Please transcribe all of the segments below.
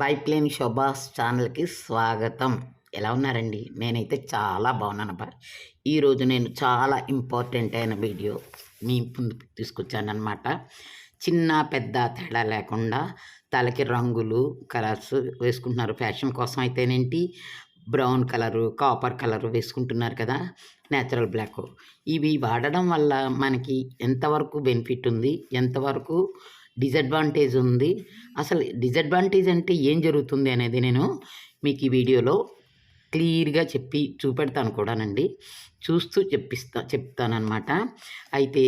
BiplaneSobha ఛానల్‌కి స్వాగతం. ఎలా ఉన్నారండి? నేనైతే చాలా బాగున్నానబ్బా! ఈరోజు నేను చాలా ఇంపార్టెంట్ అయిన వీడియో మీ ముందుకు తీసుకొచ్చాననమాట. చిన్న, పెద్ద తేడా లేకుండా తలకి రంగులు, కలర్స్ వేసుకుంటున్నారు. ఫ్యాషన్ కోసం అయితేనేంటి, బ్రౌన్ కలరు, కాపర్ కలరు వేసుకుంటున్నారు కదా! Natural black. ఇవి వాడడం వల్ల మనకి ఎంతవరకు బెనిఫిట్ ఉంది? ఎంతవరకు డిసడ్వాంటేజ్ ఉంది? అసలు డిసడ్వాంటేజ్ అంటే ఏం జరుగుతుంది అనేది నేను మీకు ఈ వీడియోలో క్లియర్‌గా చెప్పి చూపెడతాను కూడానండి. చూస్తూ చెప్తాననమాట. అయితే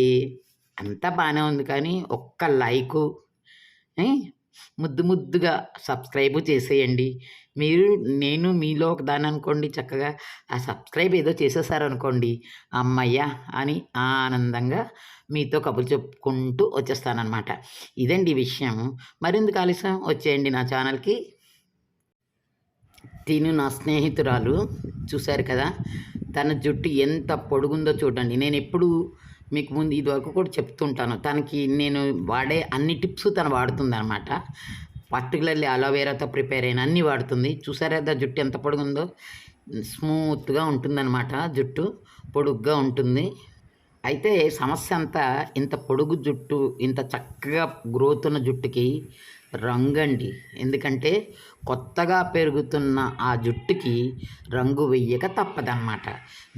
అంతా బానే ఉంది కానీ ఒక్క లైకు ముద్దుగా సబ్స్క్రైబు చేసేయండి. నేను మీలో ఒకదాన్ని అనుకోండి, చక్కగా ఆ సబ్స్క్రైబ్ ఏదో చేసేసారనుకోండి, హమ్మయ్య అని ఆనందంగా మీతో కబుర్లు చెప్పుకుంటూ వచ్చేస్తాననమాట. ఇదండి విషయం. మరెందుకు ఆలస్యం, వచ్చేయండి నా ఛానల్‌కి. తిను నా స్నేహితురాలు, చూశారు కదా! తన జుట్టు ఎంత పొడుగుందో చూడండి. నేనెప్పుడూ మీకు ముందు ఇదివరకు కూడా చెప్తుంటాను. తనకి నేను వాడే అన్ని టిప్స్ తను వాడుతుందనమాట. పర్టికులర్లీ అలోవెరాతో ప్రిపేర్ అయిన అన్నీ వాడుతుంది. చూసారా కదా జుట్టు ఎంత పొడుగుందో? స్మూత్‌గా ఉంటుందనమాట జుట్టు. పొడుగ్గా ఉంటుంది. అయితే సమస్య అంతా ఇంత పొడుగు జుట్టు, ఇంత చక్కగా గ్రోత్ ఉన్న జుట్టుకి రంగండి. ఎందుకంటే కొత్తగా పెరుగుతున్న ఆ జుట్టుకి రంగు వెయ్యక తప్పదనమాట.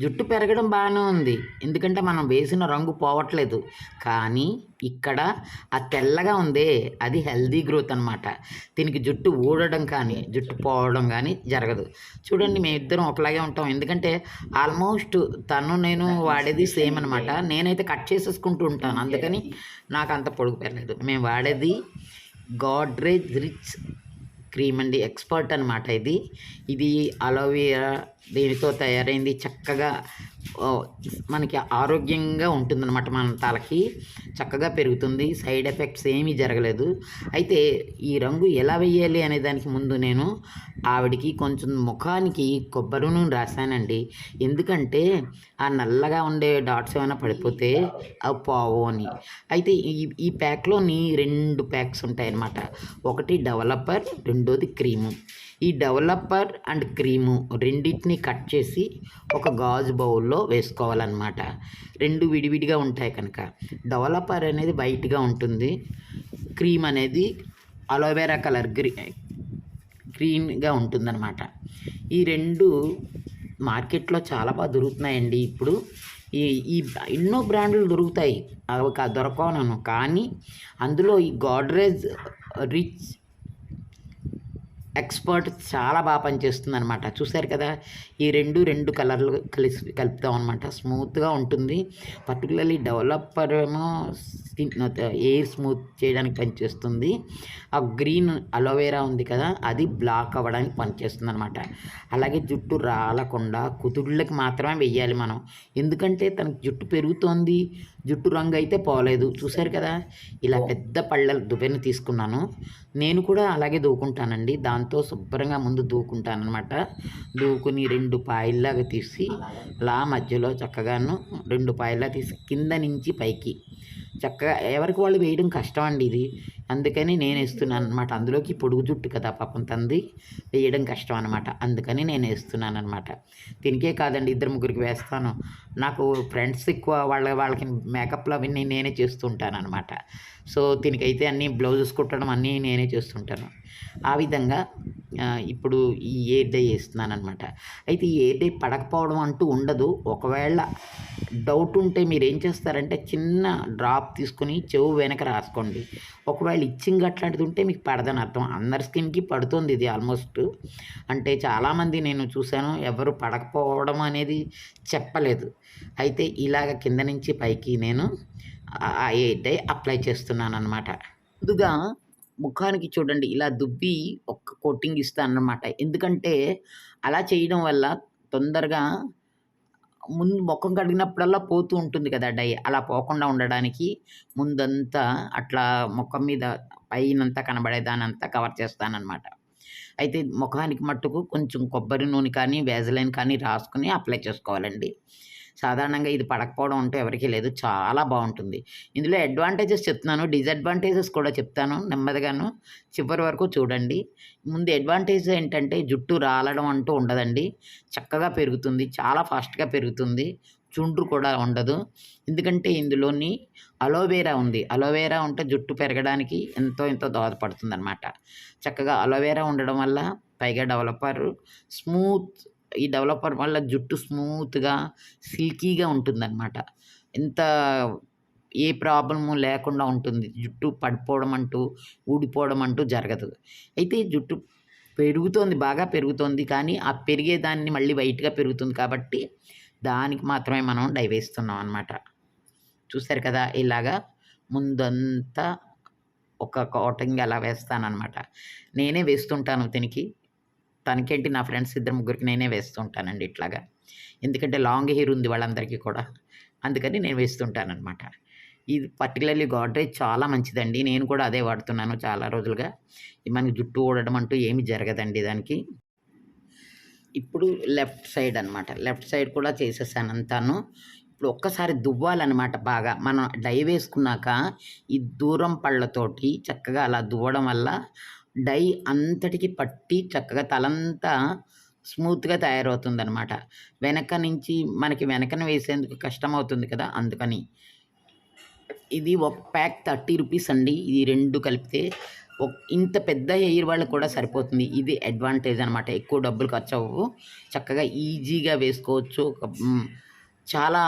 జుట్టు పెరగడం బాగానే ఉంది, ఎందుకంటే మనం వేసిన రంగు పోవట్లేదు. కానీ ఇక్కడ ఆ తెల్లగా ఉందే, అది హెల్దీ గ్రోత్ అనమాట. దీనికి జుట్టు ఊడడం కానీ, జుట్టు పోవడం కానీ జరగదు. చూడండి, మేమిద్దరం ఒకలాగే ఉంటాం. ఎందుకంటే ఆల్మోస్ట్ నేను వాడేది సేమ్ అనమాట. నేనైతే కట్ చేసేసుకుంటూ ఉంటాను, అందుకని నాకు అంత పొడుగు పెరగలేదు. మేము వాడేది గాడ్రేజ్ రిచ్ క్రీమ్ అండి, ఎక్స్పర్ట్ అనమాట. ఇది అలోవెరా దీనితో తయారైంది. చక్కగా మనకి ఆరోగ్యంగా ఉంటుందన్నమాట. మన తలకి చక్కగా పెరుగుతుంది. సైడ్ ఎఫెక్ట్స్ ఏమీ జరగలేదు. అయితే ఈ రంగు ఎలా వేయాలి అనే దానికి ముందు నేను ఆవిడికి కొంచెం ముఖానికి కొబ్బరి నూనె రాశానండి. ఎందుకంటే ఆ నల్లగా ఉండే డాట్స్ ఏమైనా పడిపోతే అవి పోవు అని. అయితే ఈ ప్యాక్లోని 2 ప్యాక్స్ ఉంటాయన్నమాట. ఒకటి డెవలపర్, రెండోది క్రీము. ఈ డెవలపర్ అండ్ క్రీము రెండింటిని కట్ చేసి ఒక గాజు బౌల్లో వేసుకోవాలన్నమాట. 2 విడివిడిగా ఉంటాయి కనుక. డెవలపర్ అనేది వైట్గా ఉంటుంది, క్రీమ్ అనేది అలోవెరా కలర్ గ్రీన్గా ఉంటుందన్నమాట. ఈ 2 మార్కెట్లో చాలా బాగా దొరుకుతున్నాయండి ఇప్పుడు. ఈ ఈ ఎన్నో బ్రాండ్లు దొరుకుతాయి, అవి దొరకవనను. కానీ అందులో ఈ గాడ్రేజ్ రిచ్ ఎక్స్పర్ట్ చాలా బాగా పనిచేస్తుంది అనమాట. చూశారు కదా, ఈ రెండు కలర్లు కలుపుతాం అనమాట. స్మూత్గా ఉంటుంది. పర్టికులర్లీ డెవలపర్ ఏమో స్కిన్ ఎయిర్ స్మూత్ చేయడానికి పనిచేస్తుంది. ఆ గ్రీన్ అలోవెరా ఉంది కదా, అది బ్లాక్ అవ్వడానికి పనిచేస్తుంది అనమాట. అలాగే జుట్టు రాలకుండా కుదుళ్ళకి మాత్రమే వెయ్యాలి మనం. ఎందుకంటే తనకి జుట్టు పెరుగుతోంది, జుట్టు రంగు అయితే పోలేదు. చూశారు కదా, ఇలా పెద్ద పళ్ళ దువ్వెన తీసుకున్నాను. నేను కూడా అలాగే దూకుంటానండి. దాంతో శుభ్రంగా ముందు దూకుంటానమాట. దూకుని 2 పాయల్లాగా తీసి అలా మధ్యలో చక్కగాను 2 పాయల్లా తీసి కింద నుంచి పైకి చక్కగా ఎవరికి వాళ్ళు వేయడం కష్టం అండి ఇది. అందుకని నేను వేస్తున్నాను అనమాట. అందులోకి పొడుగు జుట్టు కదా పాపం తంది, వేయడం కష్టం అనమాట. అందుకని నేను వేస్తున్నాను అనమాట. దీనికే కాదండి, 2-3కి వేస్తాను. నాకు ఫ్రెండ్స్ ఎక్కువ, వాళ్ళకి మేకప్లు అవన్నీ నేనే చేస్తుంటాను అనమాట. సో దీనికైతే అన్నీ బ్లౌజెస్ కుట్టడం అన్నీ నేనే చేస్తుంటాను. ఆ విధంగా ఇప్పుడు ఈ ఎయిర్ డై వేస్తున్నాను అనమాట. అయితే ఈ ఎయిర్ డై పడకపోవడం అంటూ ఉండదు. ఒకవేళ డౌట్ ఉంటే మీరు ఏం చేస్తారంటే చిన్న డ్రాప్ తీసుకొని చెవు వెనక రాసుకోండి. ఒకవేళ ఇచ్చింగ్ అట్లాంటిది ఉంటే మీకు పడదని అర్థం. అందరి స్కిన్కి పడుతుంది ఇది ఆల్మోస్ట్. అంటే చాలామంది నేను చూశాను, ఎవరు పడకపోవడం అనేది చెప్పలేదు. అయితే ఇలాగ కింద నుంచి పైకి నేను ఆ ఎయిర్ డై అప్లై చేస్తున్నాను అనమాట. ముందుగా ముఖానికి చూడండి, ఇలా దువ్వి ఒక్క కోటింగ్ ఇస్తానన్నమాట. ఎందుకంటే అలా చేయడం వల్ల తొందరగా ముందు ముఖం కడిగినప్పుడల్లా పోతూ ఉంటుంది కదా డై, అలా పోకుండా ఉండడానికి ముందంతా అట్లా ముఖం మీద పైనంతా కనబడేదానంతా కవర్ చేస్తానన్నమాట. అయితే ముఖానికి మట్టుకు కొంచెం కొబ్బరి నూనె కానీ, వేజలైన్ కానీ రాసుకుని అప్లై చేసుకోవాలండి. సాధారణంగా ఇది పడకపోవడం అంటూ ఎవరికీ లేదు. చాలా బావుంటుంది. ఇందులో అడ్వాంటేజెస్ చెప్తున్నాను. డిసడ్వాంటేజెస్ కూడా చెప్తాను నెమ్మదిగాను. చివరి వరకు చూడండి. ముందు అడ్వాంటేజ్ ఏంటంటే జుట్టు రాలడం అంటూ ఉండదండి. చక్కగా పెరుగుతుంది. చాలా ఫాస్ట్‌గా పెరుగుతుంది. చుండ్రు కూడా ఉండదు. ఎందుకంటే ఇందులోని అలోవెరా ఉంది. అలోవెరా ఉంటే జుట్టు పెరగడానికి ఎంతో దోహదపడుతుందనమాట. చక్కగా అలోవెరా ఉండడం వల్ల పైగా స్మూత్ ఈ డెవలపర్ వల్ల జుట్టు స్మూత్‌గా, సిల్కీగా ఉంటుందనమాట. ఎంత ఏ ప్రాబ్లము లేకుండా ఉంటుంది. జుట్టు పడిపోవడం అంటూ, ఊడిపోవడం అంటూ జరగదు. అయితే జుట్టు పెరుగుతోంది, బాగా పెరుగుతోంది. కానీ ఆ పెరిగేదాన్ని మళ్ళీ వైట్‌గా పెరుగుతుంది కాబట్టి, దానికి మాత్రమే మనం డై వేస్తున్నాం అనమాట. చూసారు కదా! ఇలాగా ముందంతా ఒక కోటింగ్ అలా వేస్తాననమాట. నేనే వేస్తుంటాను దీనికి. తనకేంటి నా ఫ్రెండ్స్ ఇద్దరు ముగ్గురికి నేనే వేస్తూ ఉంటానండి ఇట్లాగా. ఎందుకంటే లాంగ్ హెయిర్ ఉంది వాళ్ళందరికీ కూడా. అందుకని నేను వేస్తుంటాననమాట. ఇది పర్టిక్యులర్‌లీ గోడ్రేజ్ చాలా మంచిదండి. నేను కూడా అదే వాడుతున్నాను చాలా రోజులుగా. మనకి జుట్టు ఊడడం అంటూ ఏమి జరగదండి దానికి. ఇప్పుడు లెఫ్ట్ సైడ్ అనమాట. లెఫ్ట్ సైడ్ కూడా చేసేసానంతాను. ఇప్పుడు ఒక్కసారి దువ్వాలనమాట బాగా. మనం డై వేసుకున్నాక ఈ దూరం పళ్ళతోటి చక్కగా అలా దువ్వడం వల్ల డై అంతటికి పట్టి చక్కగా తలంతా స్మూత్‌గా తయారవుతుందనమాట. వెనక నుంచి మనకి వెనకన వేసేందుకు కష్టమవుతుంది కదా! అందుకని. ఇది ఒక ప్యాక్ రూ. 30 అండి. ఈ 2 కలిపితే ఇంత పెద్ద హెయిర్ వాళ్ళకి కూడా సరిపోతుంది. ఇది అడ్వాంటేజ్ అనమాట. ఎక్కువ డబ్బులు ఖర్చవ్వవు. చక్కగా ఈజీగా వేసుకోవచ్చు. చాలా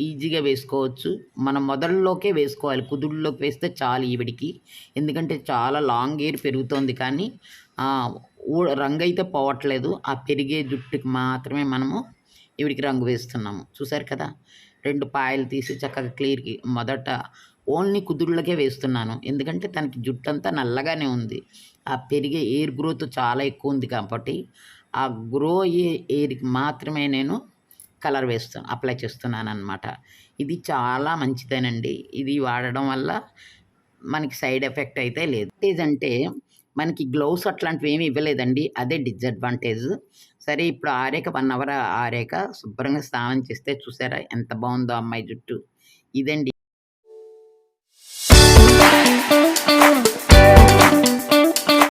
ఈజీగా వేసుకోవచ్చు. మనం మొదల్లోకే వేసుకోవాలి. కుదుళ్ళలోకి వేస్తే చాలు ఈవిడికి. ఎందుకంటే చాలా లాంగ్ హెయిర్ పెరుగుతోంది కానీ రంగయితే పోవట్లేదు. ఆ పెరిగే జుట్టుకి మాత్రమే మనము ఈవిడికి రంగు వేస్తున్నాము. చూసారు కదా! 2 పాయలు తీసి చక్కగా క్లియర్‌గా మొదట ఓన్లీ కుదుళ్ళకే వేస్తున్నాను. ఎందుకంటే తనకి జుట్టంతా నల్లగానే ఉంది. ఆ పెరిగే హెయిర్ గ్రోత్ చాలా ఎక్కువ ఉంది కాబట్టి, ఆ గ్రో అయ్యే హెయిర్‌కి మాత్రమే నేను కలర్ అప్లై చేస్తున్నాననమాట. ఇది చాలా మంచిదేనండి. ఇది వాడడం వల్ల మనకి సైడ్ ఎఫెక్ట్ అయితే లేదు. అంటే మనకి గ్లౌస్ అట్లాంటివి ఏమి ఇవ్వలేదండి. అదే డిసడ్వాంటేజ్. సరే ఇప్పుడు ఆరాక 1 అవర్ ఆరాక శుభ్రంగా స్నానం చేస్తే చూసారా ఎంత బావుందో అమ్మాయి జుట్టు. ఇదండి.